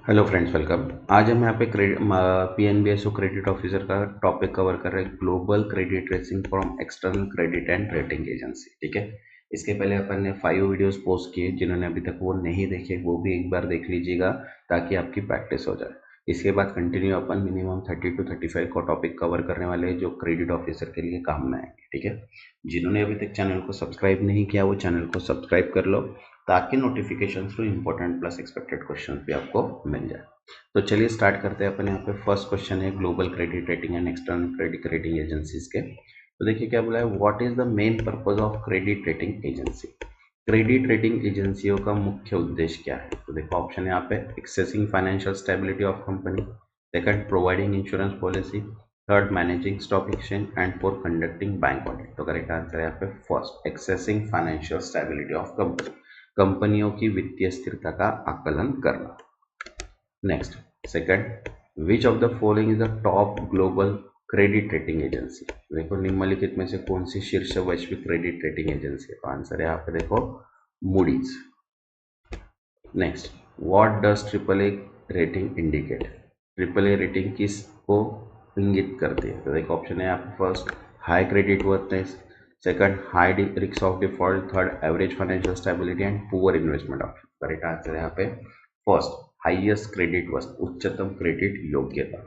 Hello friends, welcome. आज हम यहाँ पे पीएनबीएसओ क्रेडिट ऑफिसर का टॉपिक कवर कर रहे हैं, global credit racing from external credit and rating agency. ठीक है। इसके पहले अपन ने 5 वीडियोस पोस्ट किए, जिन्होंने अभी तक वो नहीं देखे वो भी एक बार देख लीजिएगा ताकि आपकी प्रैक्टिस हो जाए। इसके बाद कंटिन्यू अपन मिनिमम 30 to 35 को टॉपिक कवर करने वाले हैं जो क्रेडिट ऑफिसर के लिए काम में आएंगे। ठीक है। जिन्होंने अभी तक चैनल को सब्सक्राइब नहीं किया वो चैनल को सब्सक्राइब कर लो ताकि notification through important plus expected question भी आपको मिल जाए। तो चलिए स्टार्ट करते हैं। अपन यहाँ पे फर्स्ट क्वेश्चन है global credit rating and external credit rating agencies के। तो देखिए क्या बोला है, what is the main purpose of credit rating agency. Credit rating एजेंसियों का मुख्य उद्देश्य क्या है। तो देखो ऑप्शन है यहाँ पे, accessing financial stability of company, second providing insurance policy, third managing stock exchange and fourth conducting bank audit. तो करेक्ट आंसर है यहाँ पे first, accessing financial stability of company, कंपनियों की वित्तीय स्थिरता का आकलन करना। Next, second, which of the following is the top global credit rating agency. देखो निम्नलिखित में से कौन सी शीर्ष वैश्विक क्रेडिट रेटिंग एजेंसी है। तो आंसर है यहाँ पे देखो Moody's. Next, what does triple A rating indicate. Triple A rating किस को इंगित करती है। तो देखो ऑप्शन है यहाँ पे first, high credit वर्थनेस, second high risk of default, third average financial stability and poor investment option. Correct answer है यहाँ पे फर्स्ट, हाईएस्ट क्रेडिट वर्थ, उच्चतम क्रेडिट योग्यता।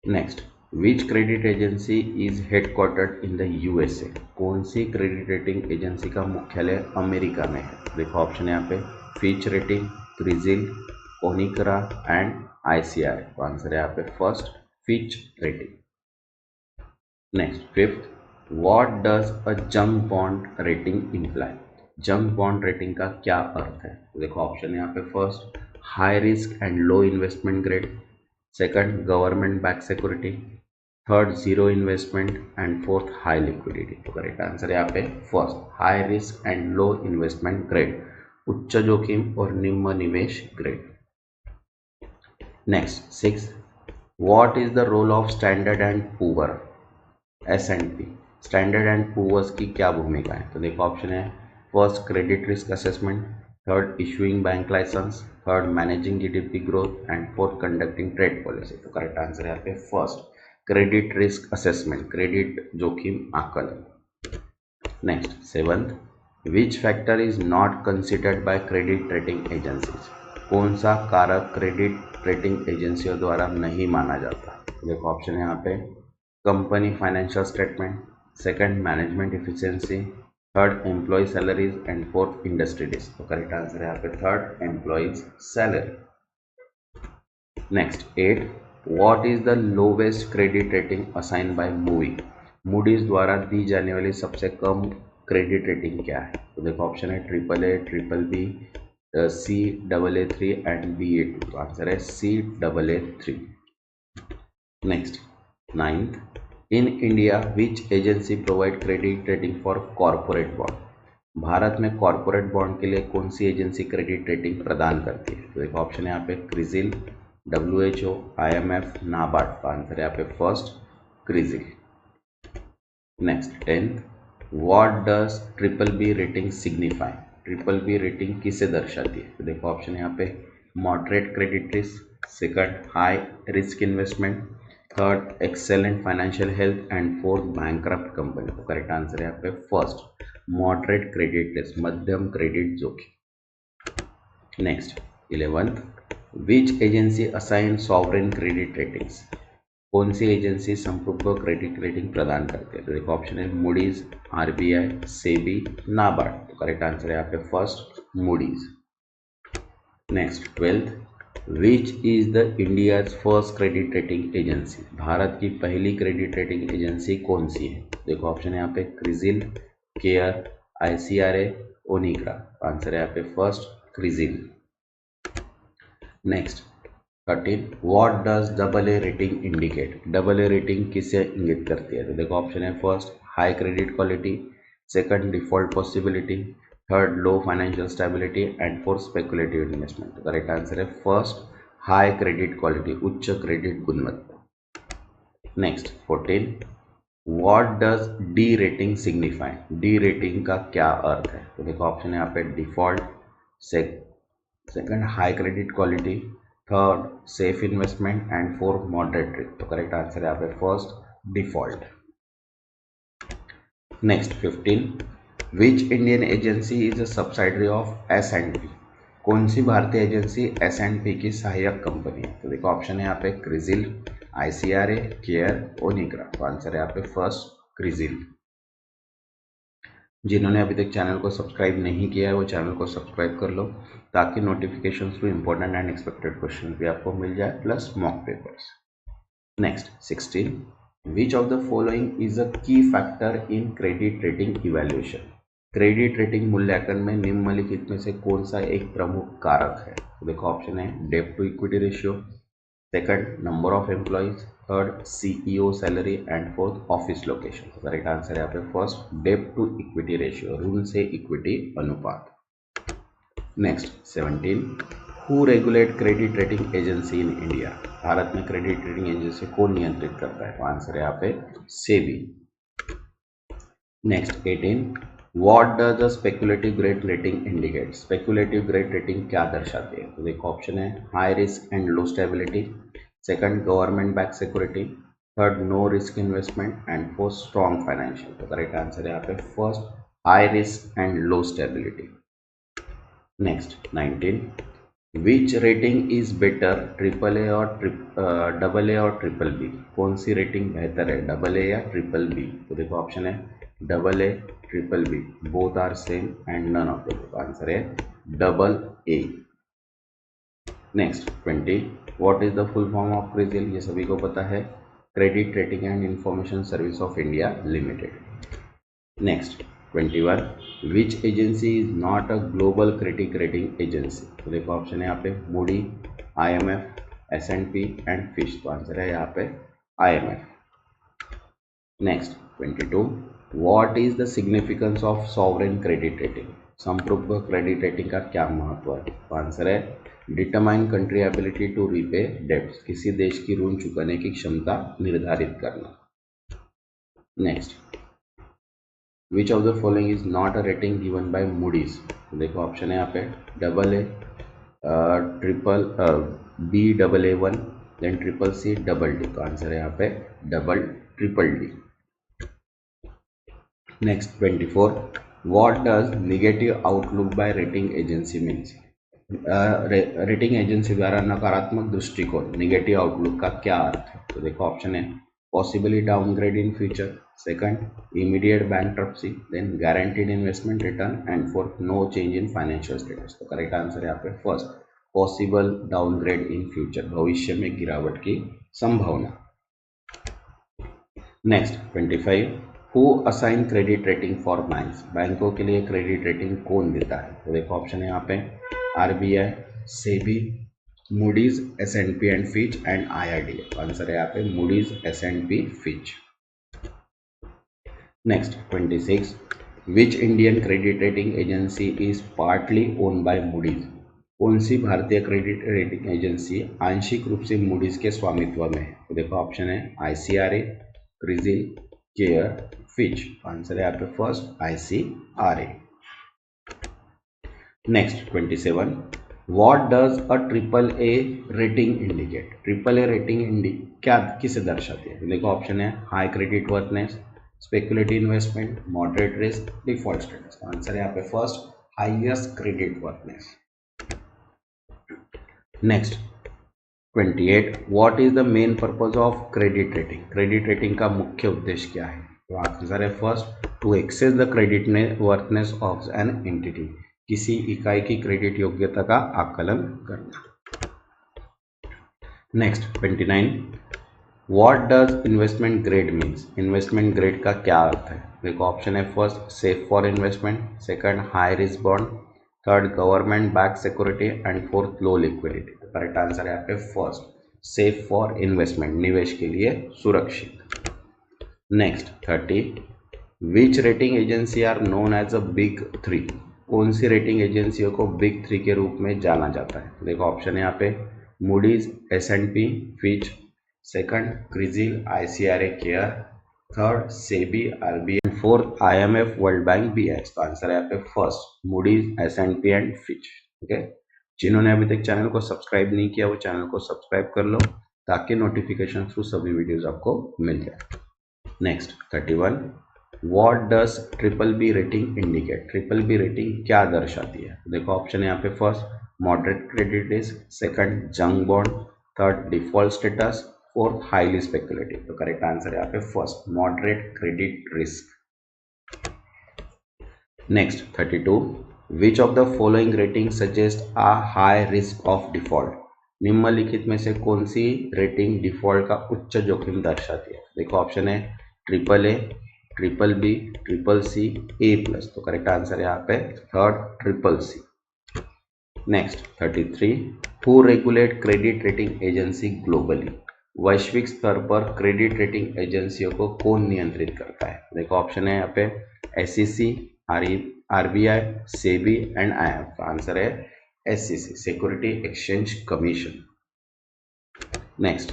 Next, which credit agency is headquartered in the USA. कौन सी credit rating agency का मुख्यालय America में है। देखो ऑप्शन है यहाँ पे, फिच रेटिंग, क्रिजिल, कोनिकरा एंड आईसीआर। तो आंसर है यहाँ पे first, Fitch rating. Next, fifth, what does a junk bond rating imply. Junk bond rating का क्या अर्थ है। तो देखो ऑप्शन है यहाँ पे first, high risk and low investment grade, second government back security, third zero investment and fourth high liquidity. तो करेक्ट आंसर है यहाँ पे first, high risk and low investment grade, उच्च जोखिम और निम्न निवेश grade. Next, six, what is the role of standard and poor, S&P। Standard and poor's की क्या भूमिका है। तो देखो ऑप्शन है first, credit risk assessment, third issuing bank licence, third managing GDP growth and fourth conducting trade policy. तो correct answer है यहाँ पे first, credit risk assessment, credit जोखिम आकलन। Next, seventh, which factor is not considered by credit rating agencies. कौन सा कारक credit rating एजेंसियों द्वारा नहीं माना जाता। देखो ऑप्शन है यहाँ पे, company financial statement, second management efficiency, third employ salaries and fourth industry risk. तो करेक्ट आंसर है यहाँ पे third, employees salary. Next, eight, what is the lowest credit rating assign by movie. Moody's द्वारा दी जाने वाली सबसे कम क्रेडिट रेटिंग क्या है। तो देखो ऑप्शन है triple A, triple B, C double A three and B A two. तो आंसर है C double A three. Next, ninth, in India which agency provide credit rating for corporate bond. Bharat में corporate bond के लिए कौन सी agency credit rating प्रदान करती है। तो देखो ऑप्शन है यहाँ पे क्रिजिल, WHO, IMF, नाबार्ड। तो आंसर है यहाँ पे first, CRISIL. Next, tenth, what does triple B rating signify. Triple B rating किसे दर्शाती है। तो देखो ऑप्शन है यहाँ पे, moderate credit risk, second high risk investment, third excellent financial health and fourth bankrupt company. तो करेक्ट आंसर है यहाँ पे फर्स्ट, मॉडरेट क्रेडिट रिस्क, मध्यम क्रेडिट जोखिम। Next, 11th, which agency assign sovereign credit ratings. कौन सी एजेंसी संपूर्ण credit rating प्रदान करती है। तो देखो ऑप्शन है मूडीज, RBI, सेबी, नाबार्ड। तो करेक्ट आंसर है यहाँ पे first, Moody's. Next, 12th, which is the India's first credit rating agency. Bharat की पहली क्रेडिट रेटिंग एजेंसी कौन सी है। देखो ऑप्शन है यहाँ पे क्रिजिल, केयर, ICRA, ओनिग्रा। आंसर है यहाँ पे first, CRISIL. Next, 13, what does double A rating indicate. Double A rating किसे इंगित करती है। तो देखो ऑप्शन है first, high credit quality, second default possibility, third low financial stability and fourth speculative investment. तो करेक्ट आंसर है फर्स्ट, हाई क्रेडिट क्वालिटी, उच्च क्रेडिट गुणवत्ता। Next, 14, what does D rating signify. D rating का क्या अर्थ है। तो देखो ऑप्शन है यहाँ पे default, second high credit quality, third safe investment and fourth moderate risk. तो करेक्ट आंसर है यहाँ पे first default. Next 15, which Indian agency is a subsidiary of S and P. कौन सी भारतीय एजेंसी एस एंड पी की सहायक company है? तो देखो ऑप्शन है यहाँ पे क्रिजिल, आईसीआरए, केयर, ओनिग्रा। तो आंसर है यहाँ पे फर्स्ट क्रिजिल। जिन्होंने अभी तक चैनल को सब्सक्राइब नहीं किया है वो चैनल को सब्सक्राइब कर लो ताकि notifications through important and expected question भी आपको मिल जाए plus mock papers. Next 16, which of the following is a key factor in credit rating evaluation. Credit rating मूल्यांकन में निम्नलिखित में से कौन सा एक प्रमुख कारक है? तो देखो ऑप्शन है डेब्ट to equity ratio, second number of employees, third CEO salary and fourth office location. तो करेक्ट आंसर है यहाँ पे फर्स्ट डेब्ट टू इक्विटी रेशियो, ऋण से इक्विटी अनुपात। Next 17, who regulate credit rating agency in India. Bharat में क्रेडिट रेटिंग एजेंसी कौन नियंत्रित करता है? तो आंसर है यहाँ पे SEBI. Next 18, what does the speculative grade rating indicate. Speculative grade rating क्या दर्शाती है? तो देखो ऑप्शन है high risk and low stability, second government back security, third no risk investment and fourth strong financial. तो करेक्ट आंसर है यहाँ पे first high risk and low stability. Next 19, which rating is better, triple A और double ए और triple B. कौन सी rating बेहतर है, डबल ए या ट्रिपल बी? तो देखो ऑप्शन है double A, triple B, both are same and none of the. Answer है double A. Next 20, what is the full form of CRISIL. ये सभी को पता है, credit rating and information service of India limited. Next 21, which agency is not a global credit rating agency. तो देखो option है यहाँ पे Moody, IMF, S and P and Fitch. तो आंसर है यहाँ पे IMF. Next 22, what is the significance of sovereign credit rating. संप्रभु क्रेडिट रेटिंग का क्या महत्व है? तो आंसर है determine country ability to repay debts, किसी देश की ऋण चुकाने की क्षमता निर्धारित करना। Next, which of the following is not a rating given by Moody's. तो देखो ऑप्शन है यहाँ पे double A, triple B double A one, then triple C, double D. तो आंसर है यहाँ पे double triple D. Next 24, what does negative outlook by rating agency means. Rating agency द्वारा नकारात्मक दृष्टिकोण, निगेटिव आउटलुक का क्या अर्थ है? तो देखो ऑप्शन है possibly downgrade in future, second immediate bankruptcy, then guaranteed investment return and fourth no change in financial status. तो करेक्ट आंसर है यहाँ पे first possible downgrade in future, भविष्य में गिरावट की संभावना। Next 25, who assign credit rating for banks. बैंकों के लिए क्रेडिट रेटिंग कौन देता है? तो देखो ऑप्शन है यहाँ पे RBI, SEBI, Moody's, S and P and Fitch and IRDA. Answer है यहाँ पे Moody's, S and P, Fitch. Next 26, which Indian credit rating agency is partly own by Moody's. कौन सी भारतीय क्रेडिट रेटिंग एजेंसी आंशिक रूप से मूडीज के स्वामित्व में है? तो देखो ऑप्शन है आईसीआरए, क्रिजिल, केयर, फिच। आंसर है यहाँ पे first ICRA. Next 27, what does a triple A rating indicate. Triple A rating क्या किसे दर्शाती है? देखो ऑप्शन है high credit वर्थनेस, speculative investment, moderate risk, default status. Answer है यहाँ पे first highest credit वर्थनेस। Next 28, what is the main purpose of credit rating. Credit rating का मुख्य उद्देश्य क्या है? तो आंसर है first to access the credit worthiness of an entity, किसी इकाई की क्रेडिट योग्यता का आकलन करना। Next 29, what does investment grade means. Investment grade का क्या अर्थ है? देखो ऑप्शन है first safe for investment, second high risk bond, third government back security and fourth low liquidity. Correct answer है यहाँ पे फर्स्ट सेफ फॉर इन्वेस्टमेंट, निवेश के लिए सुरक्षित। Next 30, which rating agency are known as a big three. कौन सी rating एजेंसियों को बिग थ्री के रूप में जाना जाता है? देखो ऑप्शन है यहाँ पे Moody's, S and P, Fitch, second CRISIL, ICRA, CARE, third SEBI, RBI, fourth IMF, World Bank, BIS. तो आंसर है यहाँ पे first Moody's, S and P and Fitch. Okay, जिन्होंने अभी तक चैनल को सब्सक्राइब नहीं किया वो चैनल को सब्सक्राइब कर लो ताकि नोटिफिकेशन थ्रू सभी वीडियोस आपको मिल जाए। Next 31, what does triple B rating indicate? Triple B rating क्या दर्शाती है? देखो ऑप्शन है यहाँ पे, first moderate credit risk, second junk bond, third default status, fourth highly speculative. तो करेक्ट आंसर है यहाँ पे first moderate credit risk. Next 32, which of the following rating suggest a high risk of default? निम्नलिखित में से कौन सी rating default का उच्च जोखिम दर्शाती है? देखो ऑप्शन है triple A, triple B, triple C, A plus. तो करेक्ट आंसर है यहाँ पे third triple C. Next 33, who regulate credit rating agency globally? वैश्विक स्तर पर क्रेडिट रेटिंग एजेंसियों को कौन नियंत्रित करता है? देखो ऑप्शन है यहाँ पे SEC, RBI, SEBI and IMF। Answer है SEC, security exchange commission. Next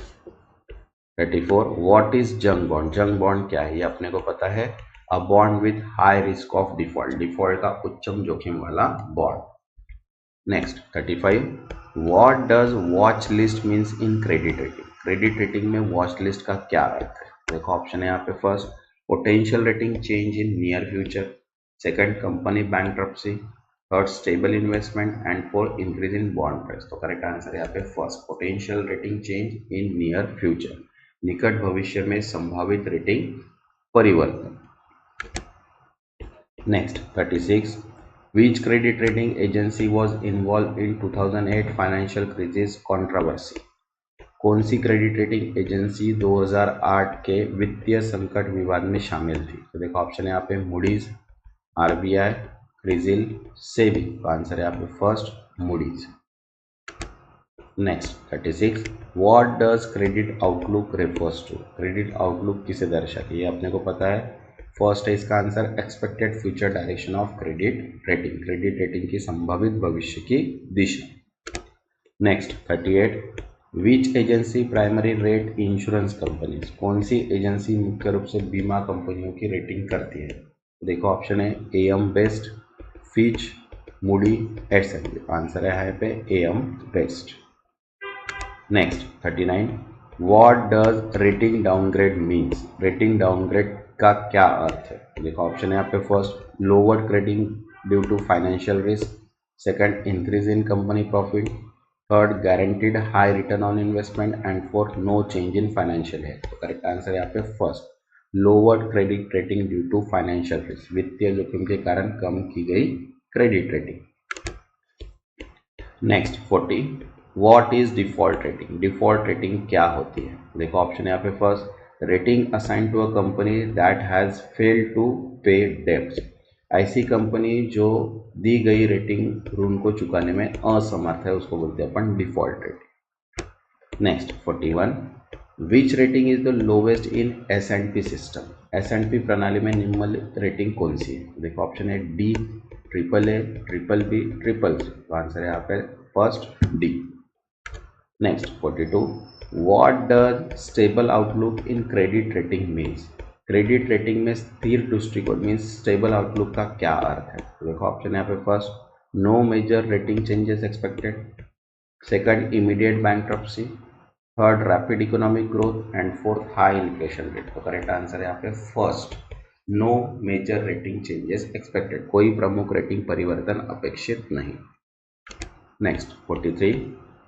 34, what is junk bond? Junk bond क्या है? ये अपने को पता है, a bond with high risk of default, default का उच्चम जोखिम वाला bond. Next 35, what does watch list means in credit rating? Credit rating में वॉच लिस्ट का क्या अर्थ है? देखो ऑप्शन है यहाँ पे, first potential rating change in near future, second company bankruptcy, third stable investment and fourth increase in bond price. तो करेक्ट आंसर है यहाँ पे first potential rating change in near future, निकट भविष्य में संभावित रेटिंग परिवर्तन। Next 36, which credit rating agency was involved in 2008 financial crisis controversy? कौन सी क्रेडिट रेटिंग एजेंसी 2008 के वित्तीय संकट विवाद में शामिल थी? तो देखो ऑप्शन है यहाँ पे मूडीज, RBI, क्रिजिल, सेबी। तो आंसर है यहाँ पे first Moody's. Next 36, what does credit outlook refers to? Credit outlook किसे दर्शाती है? अपने को पता है, फर्स्ट है इसका answer expected future direction of credit rating, credit rating की संभावित भविष्य की दिशा। Next 38, which agency primary rate insurance companies? कौन सी एजेंसी मुख्य रूप से बीमा कंपनियों की रेटिंग करती है? देखो ऑप्शन है AM best, Fitch, Moody, S&P। Answer है यहाँ पे AM best. Next 39, what does rating downgrade means? Rating downgrade का क्या अर्थ है? देखो ऑप्शन है यहाँ पे, first lower credit due to financial risk, second increase in company profit, third guaranteed high return on investment and fourth no change in financial health. तो correct answer है यहाँ पे first lower credit rating due to financial risk, वित्तीय जोखिम के कारण कम की गई credit rating. Next 40, what is default rating? Default rating क्या होती है? देखो ऑप्शन है यहाँ पे, first rating assign to a company that has failed to pay debts. ऐसी कंपनी जो दी गई रेटिंग ऋण को चुकाने में असमर्थ है उसको बोलते हैं अपन default rating. Next 41, which rating is the lowest in S&P system? S&P प्रणाली में निम्नलिखित रेटिंग कौन सी है? देखो ऑप्शन है D, triple A, triple B, triple C. तो आंसर है यहाँ पे first D। Next 42, what does stable outlook in credit rating means? Credit rating में स्थिर दृष्टिकोण मीन्स स्टेबल आउटलुक का क्या अर्थ है? तो देखो ऑप्शन है यहाँ पे, first no major rating changes expected, second immediate bankruptcy, third rapid economic growth and fourth high inflation rate. तो करेक्ट आंसर है यहाँ पे first no major rating changes expected, कोई प्रमुख रेटिंग परिवर्तन अपेक्षित नहीं। Next 43,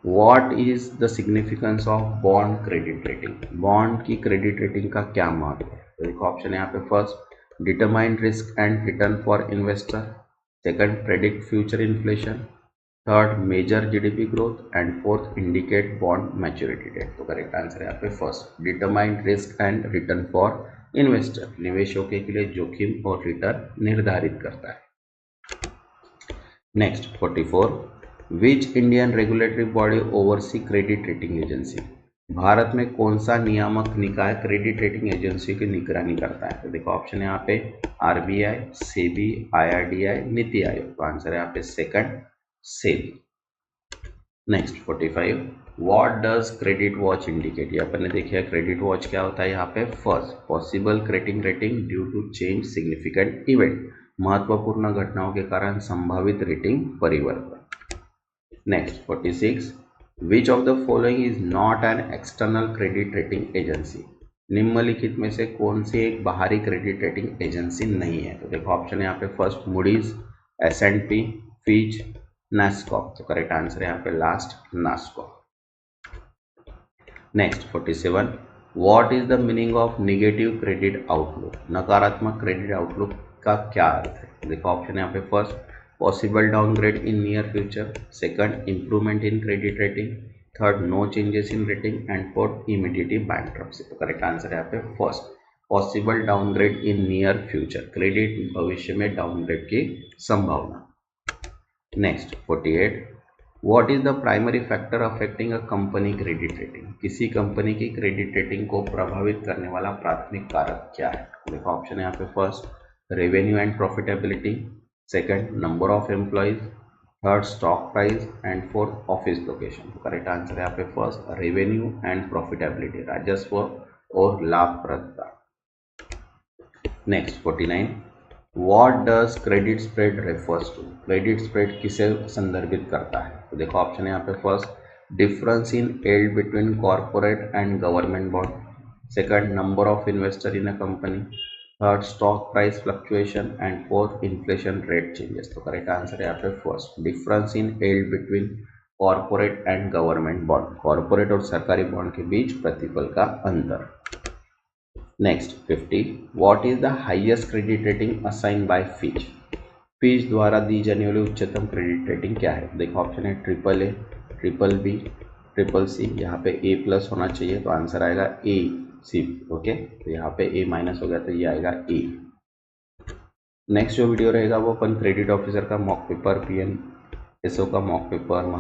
what is the significance of bond credit rating? Bond की क्रेडिट रेटिंग का क्या महत्व है? तो देखो ऑप्शन है यहाँ पे, first determine risk and return for investor, second predict future inflation, third measure GDP growth and fourth indicate bond maturity date. तो करेक्ट आंसर है यहाँ पे first determine risk and return for investor, निवेशकों के लिए जोखिम और रिटर्न निर्धारित करता है। Next 44, which Indian regulatory body oversee credit rating agency? भारत में कौन सा नियामक निकाय क्रेडिट रेटिंग एजेंसी की निगरानी करता है? तो देखो ऑप्शन है यहाँ पे, RBI, सेबी, IRDI, नीति आयोग। तो आंसर है यहाँ पे second SEBI. Next 45, what does credit watch indicate? ये अपन ने देखिए क्रेडिट वॉच क्या होता है यहाँ पे, first possible credit rating due to change significant event, महत्वपूर्ण घटनाओं के कारण संभावित रेटिंग परिवर्तन। Next 46, which of the following is not an external credit rating agency. निम्नलिखित में से कौन सी एक बाहरी क्रेडिट रेटिंग एजेंसी नहीं है? तो देखो ऑप्शन है यहाँ पे first Moody's, S&P, Fitch, NASSCOM. तो करेक्ट आंसर है यहाँ पे last NASSCOM. Next 47, what is the meaning of negative credit outlook. नकारात्मक क्रेडिट आउटलुक का क्या अर्थ है? देखो ऑप्शन है यहाँ पे first possible downgrade in near future, second improvement in credit rating, third no changes in rating and fourth immediate bankruptcy. तो करेक्ट आंसर है यहाँ पे first possible downgrade in near future, credit भविष्य में डाउनग्रेड की संभावना। Next 48, what is the primary factor affecting a company credit rating. किसी company की क्रेडिट रेटिंग को प्रभावित करने वाला प्राथमिक कारक क्या है? देखो ऑप्शन है यहाँ पे first revenue and profitability, second number of employees, third stock price and fourth office location. Correct answer है यहाँ पे फर्स्ट रेवेन्यू एंड प्रॉफिटेबिलिटी, राजस्व और लाभप्रदता। Next 49, what does credit spread refers to. Credit spread किसे संदर्भित करता है? तो देखो ऑप्शन है यहाँ पे first difference in yield between corporate and government bond, second number of investor in a company, third stock price fluctuation and fourth inflation rate changes. तो करेक्ट आंसर है यहाँ पे first difference in yield between corporate and government bond, corporate और सरकारी bond के बीच प्रतिफल का अंतर। Next 50, what is the highest credit rating assign by Fitch. Fitch द्वारा दी जाने वाली उच्चतम क्रेडिट रेटिंग क्या है? देखो ऑप्शन है triple A, triple B, triple C. यहाँ पे ए प्लस होना चाहिए तो आंसर आएगा ए सी। ओके, तो यहाँ पे ए माइनस हो गया तो ये आएगा ए। नेक्स्ट जो वीडियो रहेगा वो अपन क्रेडिट ऑफिसर का मॉक पेपर, PNSO का mock paper,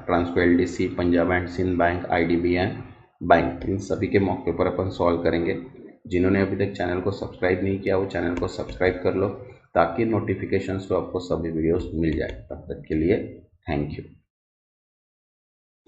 Transco LDC, Punjab and Sind bank, IDBI bank, इन सभी के मॉक पेपर अपन सॉल्व करेंगे। जिन्होंने अभी तक चैनल को सब्सक्राइब नहीं किया वो चैनल को सब्सक्राइब कर लो ताकि नोटिफिकेशंस तो आपको सभी वीडियोस मिल जाए। तब तक के लिए थैंक यू।